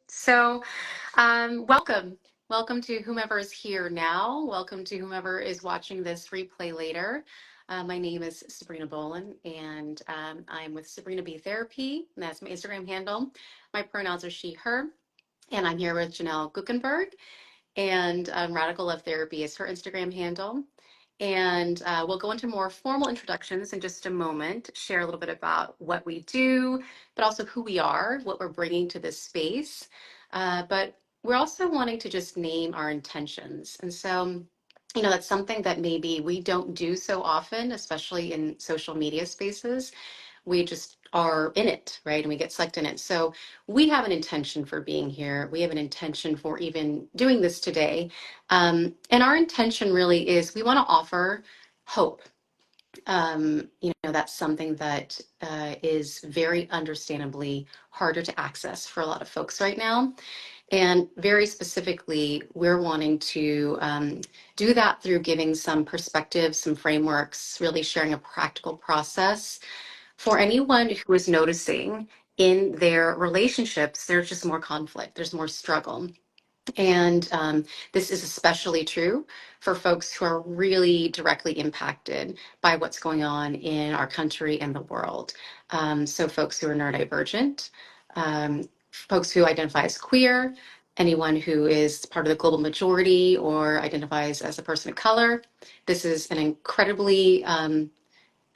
So, welcome. Welcome to whomever is here now. Welcome to whomever is watching this replay later. My name is Sabrina Bolin, and I'm with Sabrina B Therapy, and that's my Instagram handle. My pronouns are she, her, and I'm here with Janelle Guckenberg, and Radical Love Therapy is her Instagram handle. And we'll go into more formal introductions in just a moment, share a little bit about what we do, but also who we are, what we're bringing to this space. But we're also wanting to just name our intentions. And so, that's something that maybe we don't do so often, especially in social media spaces. We just are in it, right? And we get sucked in it. So we have an intention for being here. We have an intention for even doing this today. And our intention really is we want to offer hope. That's something that is very understandably harder to access for a lot of folks right now. And very specifically, we're wanting to do that through giving some perspectives, some frameworks, really sharing a practical process for anyone who is noticing in their relationships, there's just more conflict, there's more struggle. And this is especially true for folks who are really directly impacted by what's going on in our country and the world. So folks who are neurodivergent, folks who identify as queer, anyone who is part of the global majority or identifies as a person of color. This is an incredibly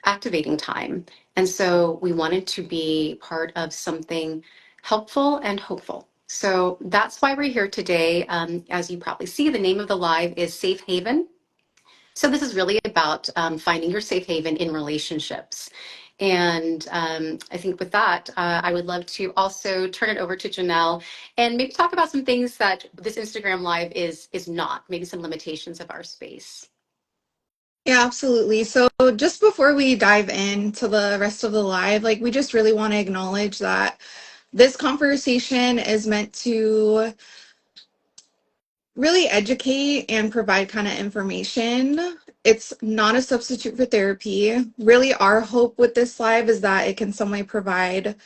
activating time. And so we wanted to be part of something helpful and hopeful. So that's why we're here today. As you probably see, the name of the live is Safe Haven. So this is really about finding your safe haven in relationships. And I think with that, I would love to also turn it over to Janelle and maybe talk about some things that this Instagram live is not, maybe some limitations of our space. Yeah, absolutely. So just before we dive into the rest of the live, we just really want to acknowledge that this conversation is meant to really educate and provide kind of information. It's not a substitute for therapy. Really, our hope with this live is that it can some way provide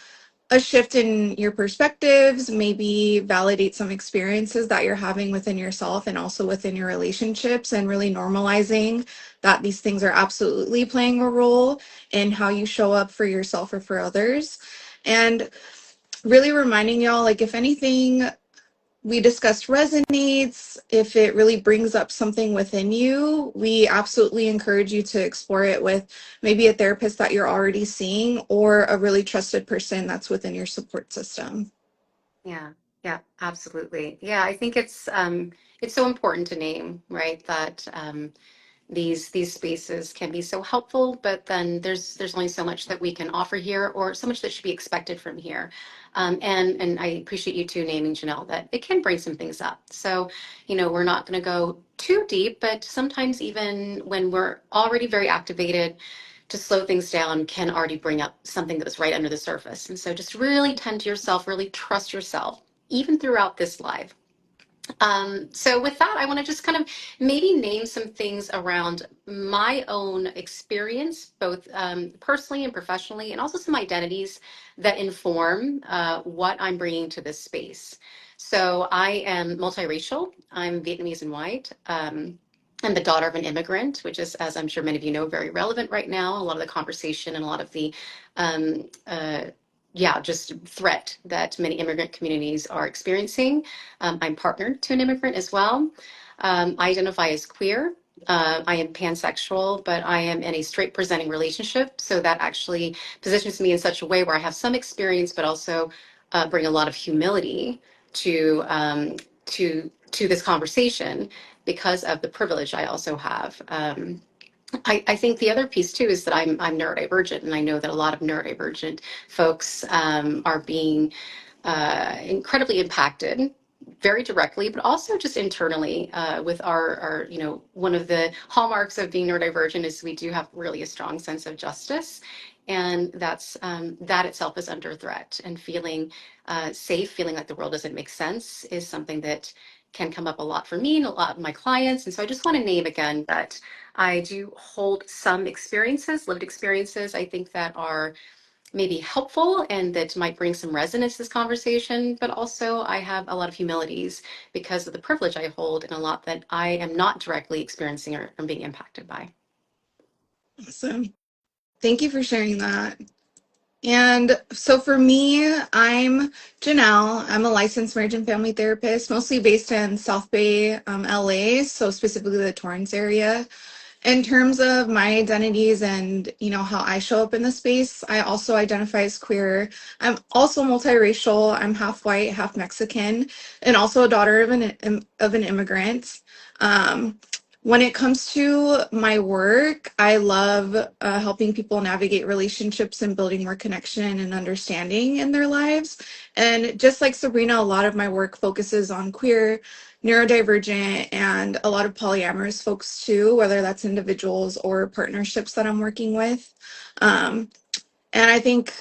a shift in your perspectives, maybe validate some experiences that you're having within yourself and also within your relationships, and really normalizing that these things are absolutely playing a role in how you show up for yourself or for others. And really reminding y'all, if anything we discussed resonates, if it really brings up something within you, we absolutely encourage you to explore it with maybe a therapist that you're already seeing or a really trusted person that's within your support system. Yeah, absolutely. Yeah, I think it's so important to name, right, that these spaces can be so helpful, but then there's only so much that we can offer here, or so much that should be expected from here. And I appreciate you too naming, Janelle, that it can bring some things up. So, we're not going to go too deep, but sometimes even when we're already very activated, to slow things down can already bring up something that was right under the surface. And so just really tend to yourself, really trust yourself, even throughout this live. So with that, I want to just kind of maybe name some things around my own experience, both personally and professionally, and also some identities that inform what I'm bringing to this space. So I am multiracial. I'm Vietnamese and white. I'm the daughter of an immigrant, which is, as I'm sure many of you know, very relevant right now. A lot of the conversation and a lot of the um, uh, just threat that many immigrant communities are experiencing. I'm partnered to an immigrant as well. I identify as queer. I am pansexual, but I am in a straight presenting relationship. So that actually positions me in such a way where I have some experience, but also bring a lot of humility to to this conversation because of the privilege I also have. I think the other piece too is that I'm neurodivergent, and I know that a lot of neurodivergent folks are being incredibly impacted very directly, but also just internally with our, one of the hallmarks of being neurodivergent is we do have really a strong sense of justice. And that itself is under threat, and feeling safe, feeling like the world doesn't make sense is something that can come up a lot for me and a lot of my clients. And so I just want to name again that I do hold some experiences, lived experiences, I think that are maybe helpful and that might bring some resonance to this conversation, but also I have a lot of humilities because of the privilege I hold and a lot that I am not directly experiencing or being impacted by. Awesome. Thank you for sharing that. And so for me, I'm Janelle. I'm a licensed marriage and family therapist, mostly based in South Bay, LA, so specifically the Torrance area. In terms of my identities and how I show up in the space, I also identify as queer. I'm also multiracial. I'm half white, half Mexican, and also a daughter of an immigrant. um, when it comes to my work, I love helping people navigate relationships and building more connection and understanding in their lives. And just like Sabrina, a lot of my work focuses on queer, neurodivergent, and a lot of polyamorous folks too, whether that's individuals or partnerships that I'm working with. Um, and I think,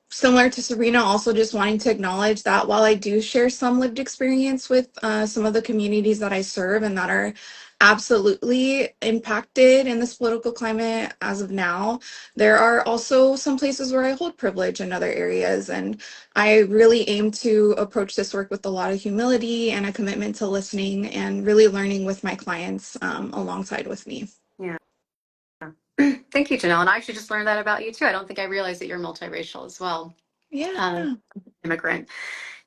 similar to Sabrina, also just wanting to acknowledge that while I do share some lived experience with some of the communities that I serve and that are absolutely impacted in this political climate as of now, there are also some places where I hold privilege in other areas. And I really aim to approach this work with a lot of humility and a commitment to listening and really learning with my clients alongside with me. Yeah. Thank you, Janelle. And I actually just learned that about you too. I don't think I realized that you're multiracial as well. Yeah, Immigrant.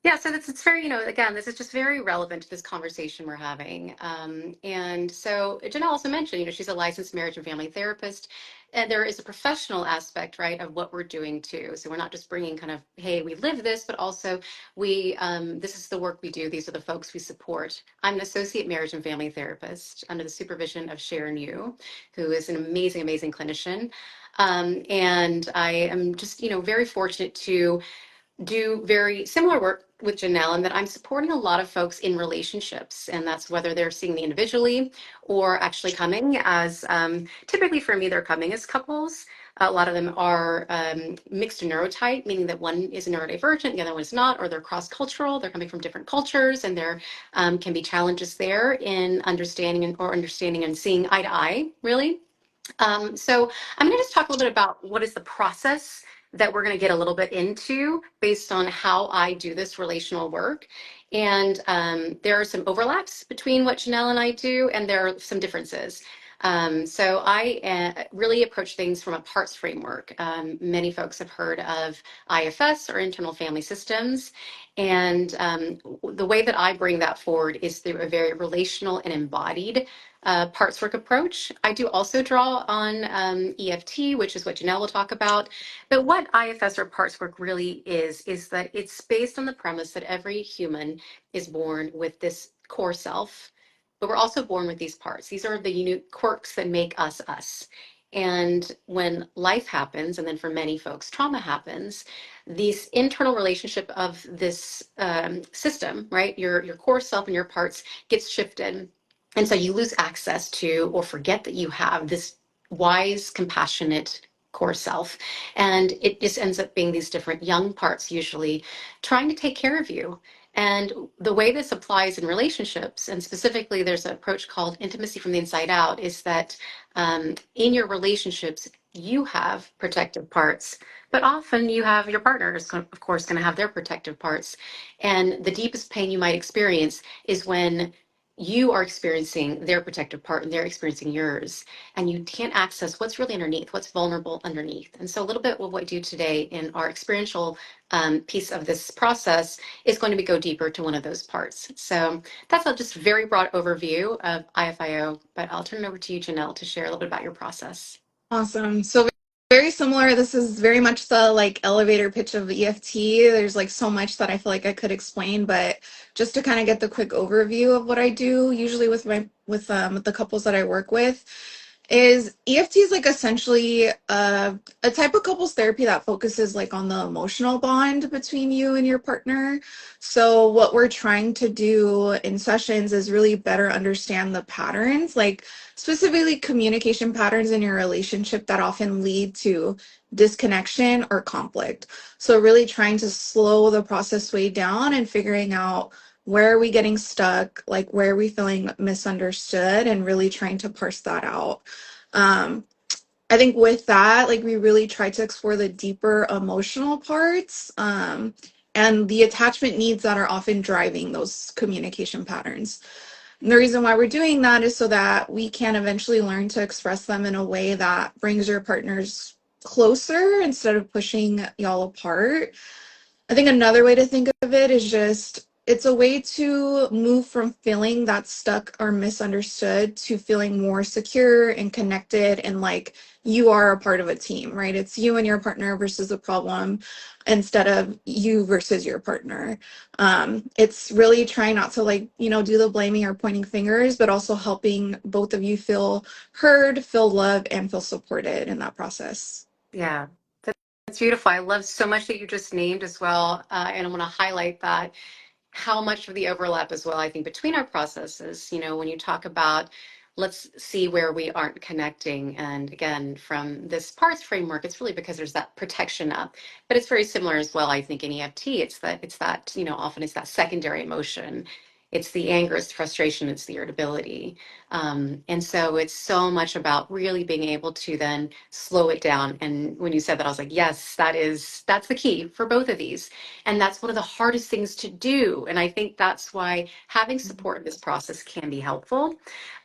Yeah, so it's very, again, this is just very relevant to this conversation we're having. And so Janelle also mentioned, she's a licensed marriage and family therapist. And there is a professional aspect, right, of what we're doing too. So we're not just bringing kind of, hey, we live this, but also this is the work we do. These are the folks we support. I'm an associate marriage and family therapist under the supervision of Sharon Yu, who is an amazing, amazing clinician. And I am just, very fortunate to do very similar work with Janelle and that I'm supporting a lot of folks in relationships. And that's whether they're seeing me individually or actually coming as, typically for me, they're coming as couples. A lot of them are mixed neurotype, meaning that one is neurodivergent, the other one is not, or they're cross-cultural. They're coming from different cultures, and there can be challenges there in understanding and seeing eye to eye, really. So I'm going to just talk a little bit about what is the process that we're going to get a little bit into based on how I do this relational work. And there are some overlaps between what Janelle and I do, and there are some differences. So I really approach things from a parts framework. Many folks have heard of IFS or internal family systems. And the way that I bring that forward is through a very relational and embodied parts work approach. I do also draw on EFT, which is what Janelle will talk about. But what IFS or parts work really is that it's based on the premise that every human is born with this core self, but we're also born with these parts. These are the unique quirks that make us us. And when life happens, and then for many folks, trauma happens, this internal relationship of this system, right, your core self and your parts gets shifted, and so you lose access to or forget that you have this wise, compassionate core self. And it just ends up being these different young parts, usually trying to take care of you. And the way this applies in relationships, and specifically there's an approach called intimacy from the inside out, is that in your relationships, you have protective parts, but often you have your partner is, of course, going to have their protective parts. And the deepest pain you might experience is when you are experiencing their protective part and they're experiencing yours, and you can't access what's really underneath, what's vulnerable underneath. And so a little bit of what we do today in our experiential piece of this process is going to be go deeper to one of those parts. So that's a just very broad overview of IFIO, but I'll turn it over to you, Janelle, to share a little bit about your process. awesome. So very similar. This is very much the like elevator pitch of EFT. There's like so much that I feel like I could explain, but just to kind of get the quick overview of what I do, usually with the couples that I work with, is EFT is like essentially a type of couples therapy that focuses like on the emotional bond between you and your partner. So what we're trying to do in sessions is really better understand the patterns, like specifically communication patterns in your relationship that often lead to disconnection or conflict. So really trying to slow the process way down and figuring out where are we getting stuck, like where are we feeling misunderstood, and really trying to parse that out. um, I think with that, like we really try to explore the deeper emotional parts, and the attachment needs that are often driving those communication patterns. And the reason why we're doing that is so that we can eventually learn to express them in a way that brings your partners closer instead of pushing y'all apart. I think another way to think of it is just it's a way to move from feeling that stuck or misunderstood to feeling more secure and connected and like you are a part of a team, right? It's you and your partner versus the problem instead of you versus your partner. It's really trying not to like, do the blaming or pointing fingers, but also helping both of you feel heard, feel loved, and feel supported in that process. Yeah, that's beautiful. I love so much that you just named as well. And I want to highlight that how much of the overlap as well, I think, between our processes. When you talk about let's see where we aren't connecting. And again, from this parts framework, it's really because there's that protection up. But it's very similar as well, I think, in EFT. It's that, often it's that secondary emotion. It's the anger, it's the frustration, it's the irritability. And so it's so much about really being able to then slow it down. And when you said that, I was like, yes, that's the key for both of these. And that's one of the hardest things to do. And I think that's why having support in this process can be helpful.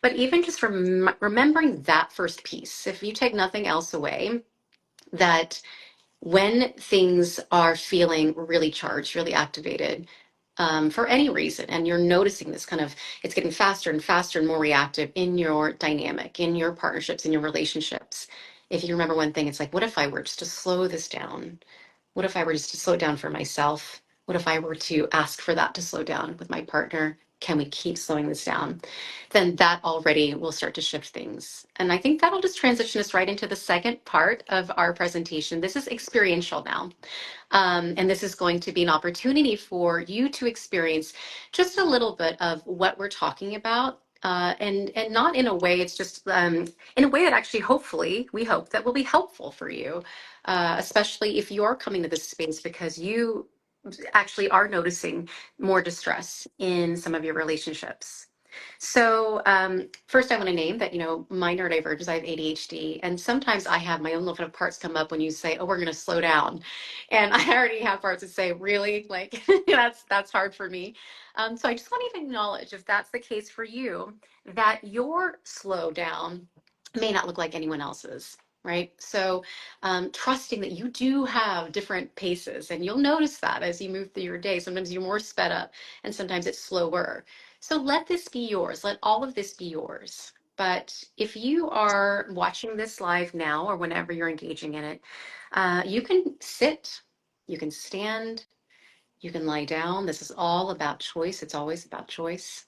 But even just remembering that first piece, if you take nothing else away, that when things are feeling really charged, really activated, for any reason, and you're noticing this kind of, it's getting faster and faster and more reactive in your dynamic, in your partnerships, in your relationships. If you remember one thing, it's like, what if I were just to slow this down? What if I were just to slow down for myself? What if I were to ask for that to slow down with my partner? Can we keep slowing this down? Then that already will start to shift things. And I think that'll just transition us right into the second part of our presentation. This is experiential now. And this is going to be an opportunity for you to experience just a little bit of what we're talking about. And not in a way, it's just in a way that actually, hopefully, we hope that will be helpful for you, especially if you're coming to this space because you actually are noticing more distress in some of your relationships. So first I want to name that, my neurodivergence, I have ADHD, and sometimes I have my own little parts come up when you say, oh, we're going to slow down. And I already have parts that say, really? Like, that's hard for me. So I just want to acknowledge, if that's the case for you, that your slow down may not look like anyone else's. Right. So trusting that you do have different paces, and you'll notice that as you move through your day. Sometimes you're more sped up and sometimes it's slower. So let this be yours. Let all of this be yours. But if you are watching this live now or whenever you're engaging in it, you can sit, you can stand, you can lie down. This is all about choice. It's always about choice.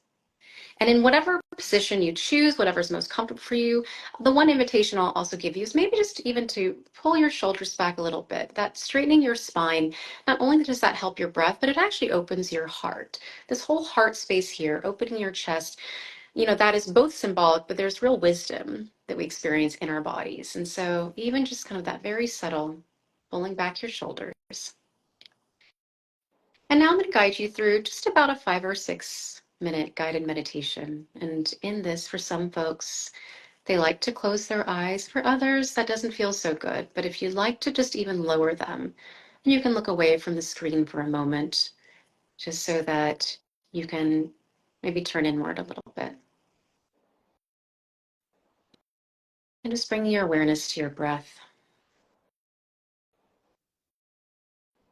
And in whatever position you choose, whatever's most comfortable for you, the one invitation I'll also give you is maybe just even to pull your shoulders back a little bit. That straightening your spine, not only does that help your breath, but it actually opens your heart. This whole heart space here, opening your chest, that is both symbolic, but there's real wisdom that we experience in our bodies. And so even just kind of that very subtle pulling back your shoulders. And now I'm going to guide you through just about a 5 or 6 minute guided meditation. And in this, for some folks, they like to close their eyes. For others, that doesn't feel so good. But if you'd like to just even lower them, you can look away from the screen for a moment, just so that you can maybe turn inward a little bit. And just bring your awareness to your breath.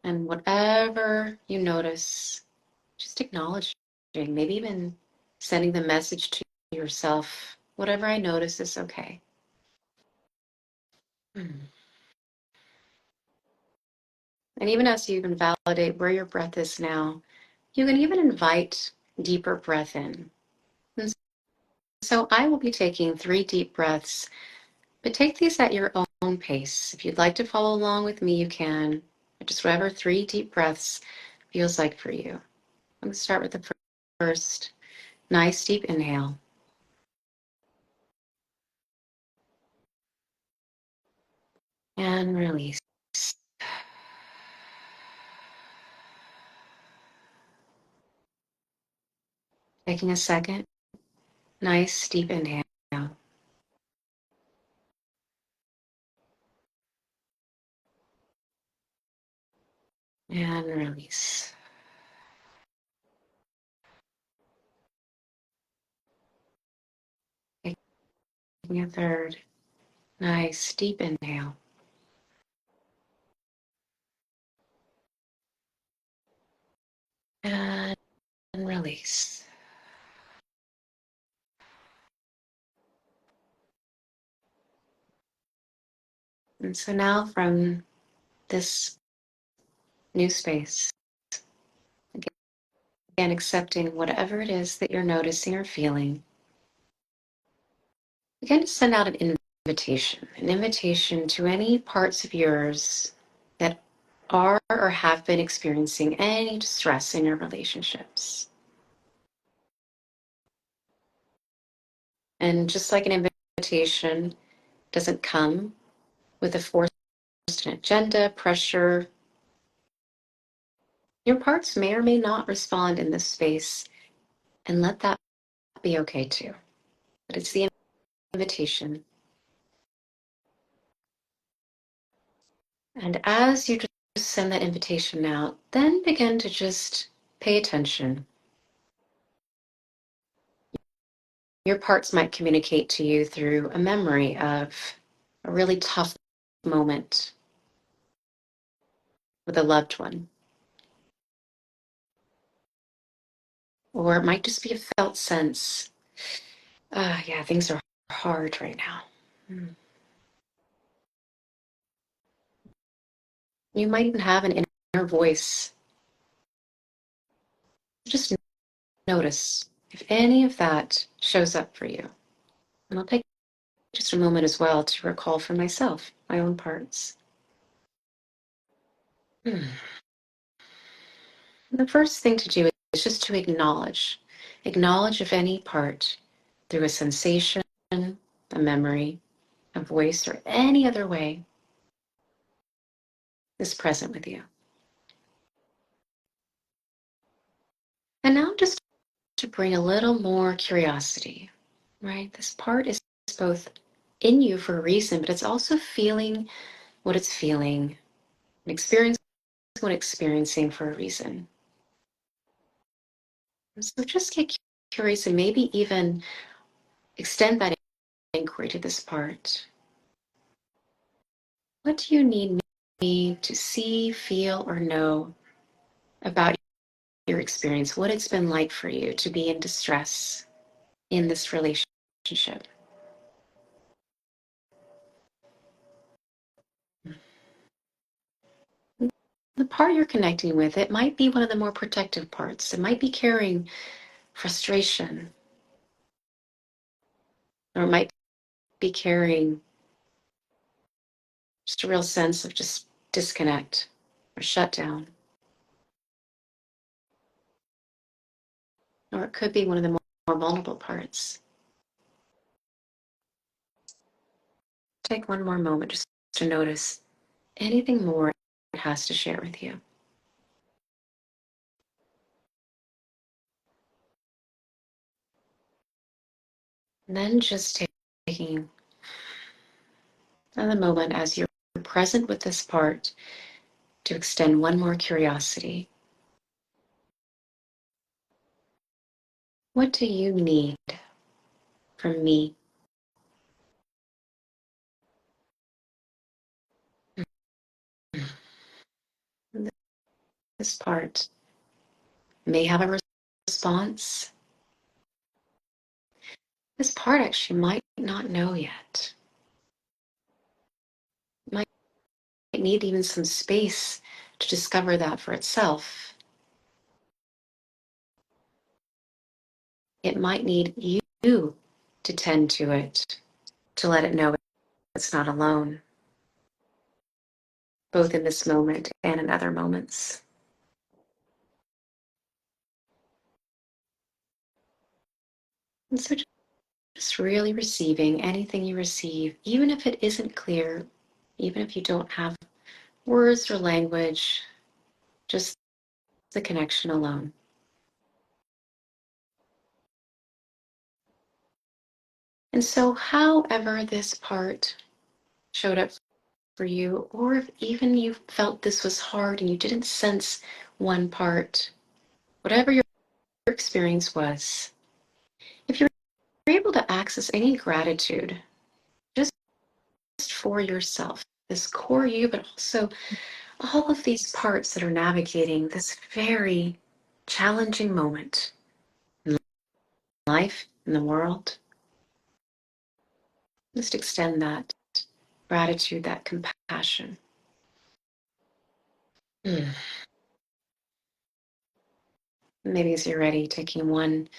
And whatever you notice, just acknowledging, maybe even sending the message to yourself, whatever I notice is okay. And even as you can validate where your breath is now, you can even invite deeper breath in. And so I will be taking 3 deep breaths, but take these at your own pace. If you'd like to follow along with me, you can. Just whatever 3 deep breaths feels like for you. I'm going to start with the first nice deep inhale and release. Taking a second, nice deep inhale release. Taking a third. Nice, deep inhale. And release. And so now from this new space, again, accepting whatever it is that you're noticing or feeling, begin to send out an invitation to any parts of yours that are or have been experiencing any distress in your relationships. And just like an invitation doesn't come with a forced agenda, pressure, your parts may or may not respond in this space, and let that be okay too. But it's the invitation. And as you just send that invitation out, then begin to just pay attention. Your parts might communicate to you through a memory of a really tough moment with a loved one. Or it might just be a felt sense. Yeah, things are hard right now. You might even have an inner voice. Just notice if any of that shows up for you. And I'll take just a moment as well to recall for myself, my own parts. The first thing to do is just to acknowledge if any part through a sensation, a memory, a voice, or any other way is present with you. And now just to bring a little more curiosity, right? This part is both in you for a reason, but it's also feeling what it's feeling and experiencing what it's experiencing for a reason. And so just get curious and maybe even extend that inquiry to this part. What do you need me to see, feel, or know about your experience? What it's been like for you to be in distress in this relationship? The part you're connecting with, it might be one of the more protective parts. It might be carrying frustration, or it might be carrying just a real sense of just disconnect or shut down. Or it could be one of the more vulnerable parts. Take one more moment just to notice anything more it has to share with you. And then just taking another moment as you're present with this part to extend one more curiosity. What do you need from me? This part may have a response. This part actually might not know yet. It might need even some space to discover that for itself. It might need you to tend to it, to let it know it's not alone, both in this moment and in other moments. And so just really receiving anything you receive, even if it isn't clear, even if you don't have words or language, just the connection alone. And so, however, this part showed up for you, or if even you felt this was hard and you didn't sense one part, whatever your experience was, if you're able to access any gratitude just for yourself, this core you, but also all of these parts that are navigating this very challenging moment in life, in the world, just extend that gratitude, that compassion. Mm. Maybe as you're ready, taking one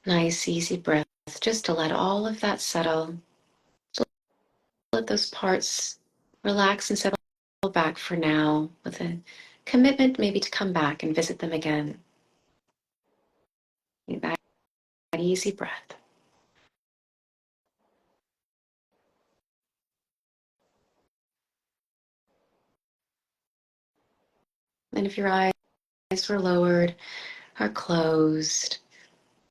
nice, easy breath just to let all of that settle. So let those parts relax and settle back for now with a commitment maybe to come back and visit them again. That easy breath. And if your eyes were lowered or closed,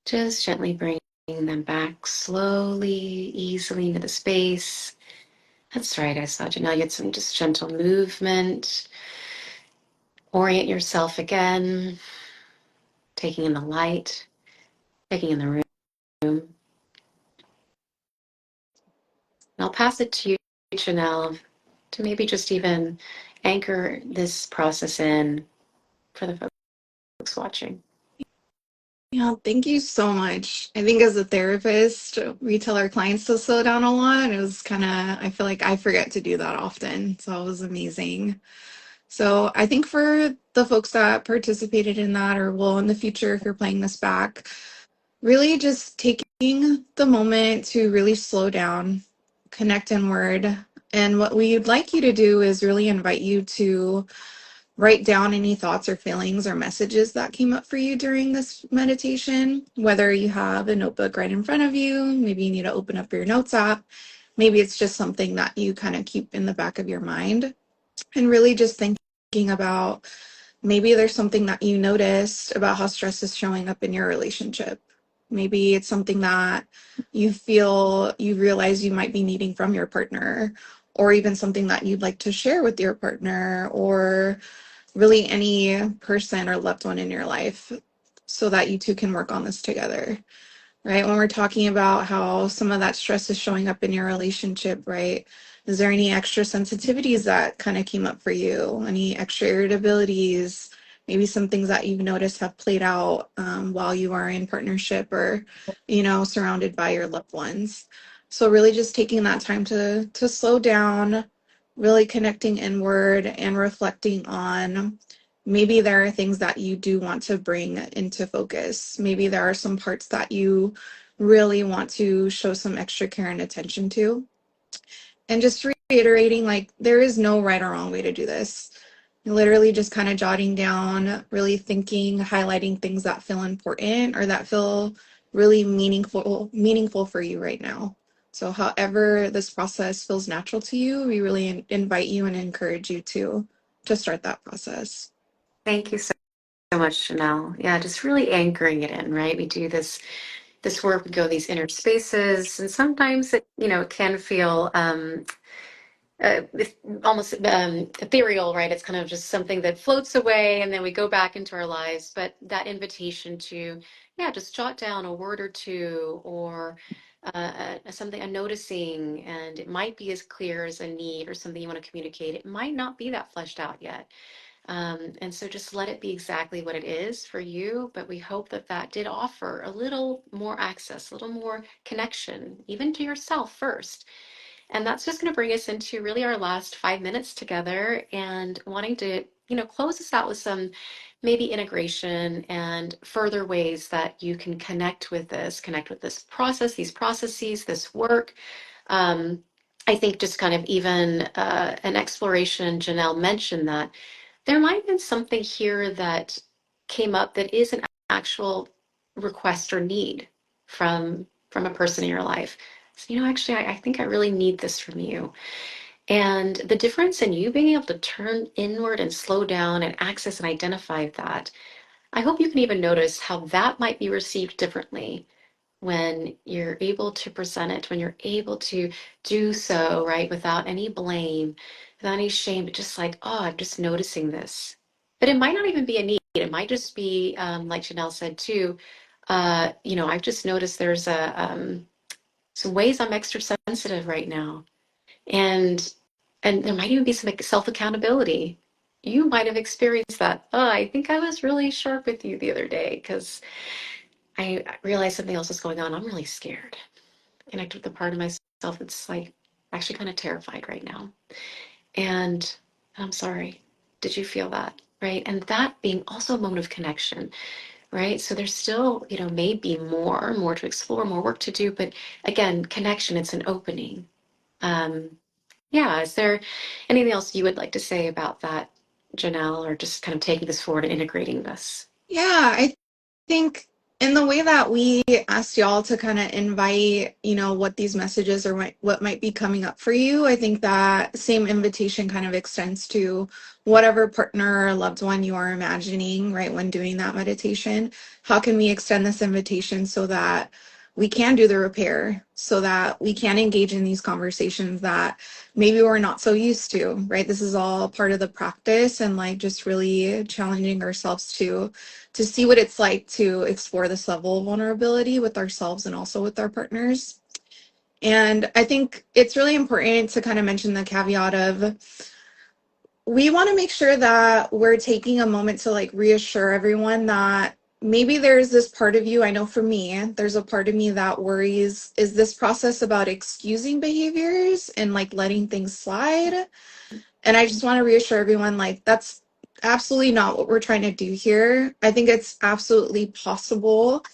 just gently bring them back slowly, easily into the space. That's right, I saw you. Now get some just gentle movement. Orient yourself again, taking in the light, taking in the room. And I'll pass it to you, Janelle, to maybe just even anchor this process in for the folks watching. Yeah, thank you so much. I think as a therapist, we tell our clients to slow down a lot. It was kind of, I feel like I forget to do that often. So it was amazing. So I think for the folks that participated in that or will in the future, if you're playing this back, really just taking the moment to really slow down, connect inward. And what we'd like you to do is really invite you to write down any thoughts or feelings or messages that came up for you during this meditation, whether you have a notebook right in front of you, maybe you need to open up your notes app, maybe it's just something that you kind of keep in the back of your mind, and really just thinking about maybe there's something that you noticed about how stress is showing up in your relationship. Maybe it's something that you feel you realize you might be needing from your partner, or even something that you'd like to share with your partner, or really any person or loved one in your life, so that you two can work on this together, right? When we're talking about how some of that stress is showing up in your relationship, right? Is there any extra sensitivities that kind of came up for you? Any extra irritabilities? Maybe some things that you've noticed have played out while you are in partnership or, surrounded by your loved ones. So really just taking that time to slow down, really connecting inward and reflecting on maybe there are things that you do want to bring into focus. Maybe there are some parts that you really want to show some extra care and attention to. And just reiterating, like, there is no right or wrong way to do this. Literally just kind of jotting down, really thinking, highlighting things that feel important or that feel really meaningful for you right now. So however this process feels natural to you, we really invite you and encourage you to start that process. Thank you so much, Janelle. Yeah, just really anchoring it in, right? We do this work, we go these inner spaces, and sometimes it can feel it's almost ethereal, right? It's kind of just something that floats away and then we go back into our lives. But that invitation to, yeah, just jot down a word or two or something, a noticing, and it might be as clear as a need or something you want to communicate. It might not be that fleshed out yet. And so just let it be exactly what it is for you. But we hope that that did offer a little more access, a little more connection, even to yourself first. And that's just going to bring us into really our last 5 minutes together and wanting to, close this out with some maybe integration and further ways that you can connect with this process, these processes, this work. Um, I think just kind of even an exploration, Janelle mentioned that there might have been something here that came up that is an actual request or need from a person in your life. So, actually, I think I really need this from you. And the difference in you being able to turn inward and slow down and access and identify that, I hope you can even notice how that might be received differently when you're able to present it, when you're able to do so, right, without any blame, without any shame, but just like, oh, I'm just noticing this. But it might not even be a need. It might just be, like Janelle said too, I've just noticed there's some ways I'm extra sensitive right now. And and there might even be some self accountability. You might have experienced that. Oh, I think I was really sharp with you the other day because I realized something else is going on. I'm really scared. Connect with the part of myself that's like actually kind of terrified right now. And I'm sorry. Did you feel that? Right. And that being also a moment of connection, right? So there's still, maybe more to explore, more work to do. But again, connection, it's an opening. Um, yeah. Is there anything else you would like to say about that, Janelle, or just kind of taking this forward and integrating this? Yeah, I think in the way that we asked y'all to kind of invite, what these messages or what might be coming up for you, I think that same invitation kind of extends to whatever partner or loved one you are imagining, right, when doing that meditation. How can we extend this invitation so that we can do the repair, so that we can engage in these conversations that maybe we're not so used to, right? This is all part of the practice and like just really challenging ourselves to see what it's like to explore this level of vulnerability with ourselves and also with our partners. And I think it's really important to kind of mention the caveat of we want to make sure that we're taking a moment to like reassure everyone that maybe there's this part of you. I know for me, there's a part of me that worries, is this process about excusing behaviors and like letting things slide? And I just want to reassure everyone like that's absolutely not what we're trying to do here. I think it's absolutely possible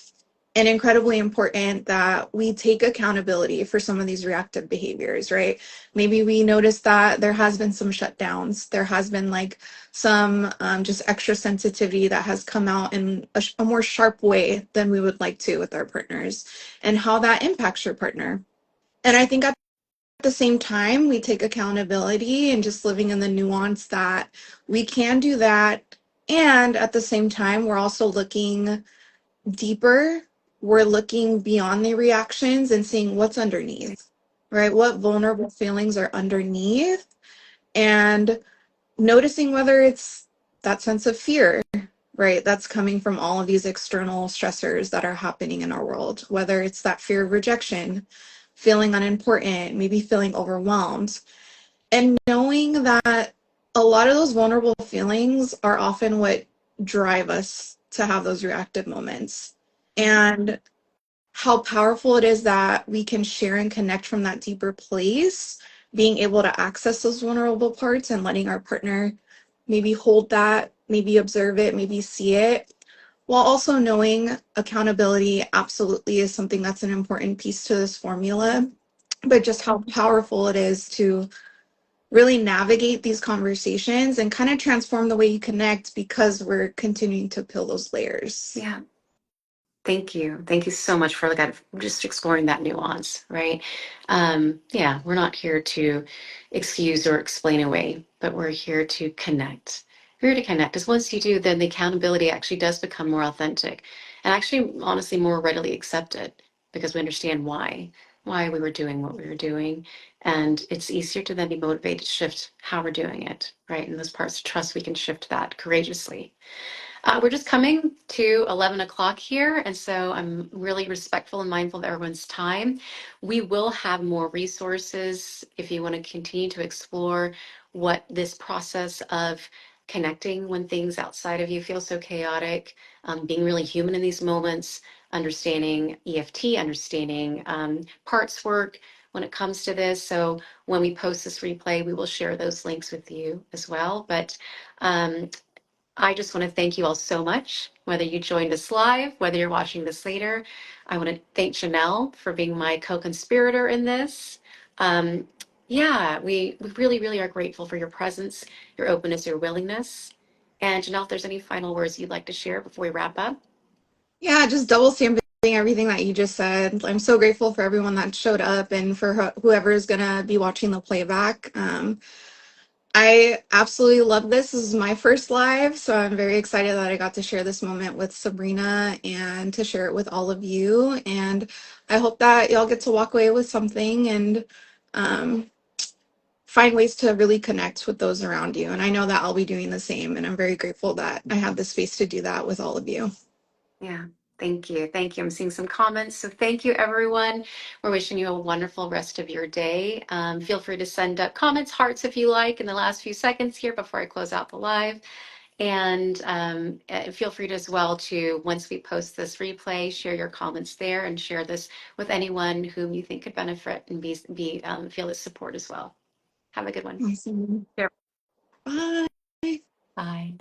and incredibly important that we take accountability for some of these reactive behaviors, right? Maybe we notice that there has been some shutdowns. There has been like some just extra sensitivity that has come out in a more sharp way than we would like to with our partners, and how that impacts your partner. And I think at the same time, we take accountability and just living in the nuance that we can do that. And at the same time, we're also looking deeper. We're looking beyond the reactions and seeing what's underneath, right? What vulnerable feelings are underneath, and noticing whether it's that sense of fear, right? That's coming from all of these external stressors that are happening in our world, whether it's that fear of rejection, feeling unimportant, maybe feeling overwhelmed, and knowing that a lot of those vulnerable feelings are often what drive us to have those reactive moments. And how powerful it is that we can share and connect from that deeper place, being able to access those vulnerable parts and letting our partner maybe hold that, maybe observe it, maybe see it, while also knowing accountability absolutely is something that's an important piece to this formula, but just how powerful it is to really navigate these conversations and kind of transform the way you connect because we're continuing to peel those layers. Yeah. Thank you. Thank you so much for just exploring that nuance, right? Yeah, we're not here to excuse or explain away, but we're here to connect. We're here to connect. Because once you do, then the accountability actually does become more authentic and actually, honestly, more readily accepted because we understand why we were doing what we were doing. And it's easier to then be motivated to shift how we're doing it, right? And those parts of trust, we can shift that courageously. We're just coming to 11 o'clock here, and so I'm really respectful and mindful of everyone's time. We will have more resources if you want to continue to explore what this process of connecting when things outside of you feel so chaotic, being really human in these moments, understanding EFT, understanding parts work when it comes to this. So when we post this replay, we will share those links with you as well. But um, I just want to thank you all so much, whether you joined us live, whether you're watching this later. I want to thank Janelle for being my co-conspirator in this. Um, yeah, we really, really are grateful for your presence, your openness, your willingness. And Janelle, if there's any final words you'd like to share before we wrap up. Yeah, just double stamping everything that you just said. I'm so grateful for everyone that showed up and for whoever is going to be watching the playback. I absolutely love this. This is my first live, so I'm very excited that I got to share this moment with Sabrina and to share it with all of you. And I hope that y'all get to walk away with something and um, find ways to really connect with those around you. And I know that I'll be doing the same. And I'm very grateful that I have the space to do that with all of you. Yeah, thank you. Thank you. I'm seeing some comments. So thank you, everyone. We're wishing you a wonderful rest of your day. Feel free to send up comments, hearts if you like, in the last few seconds here before I close out the live. And feel free to as well to, once we post this replay, share your comments there and share this with anyone whom you think could benefit and feel this support as well. Have a good one. Awesome. Sure. Bye. Bye.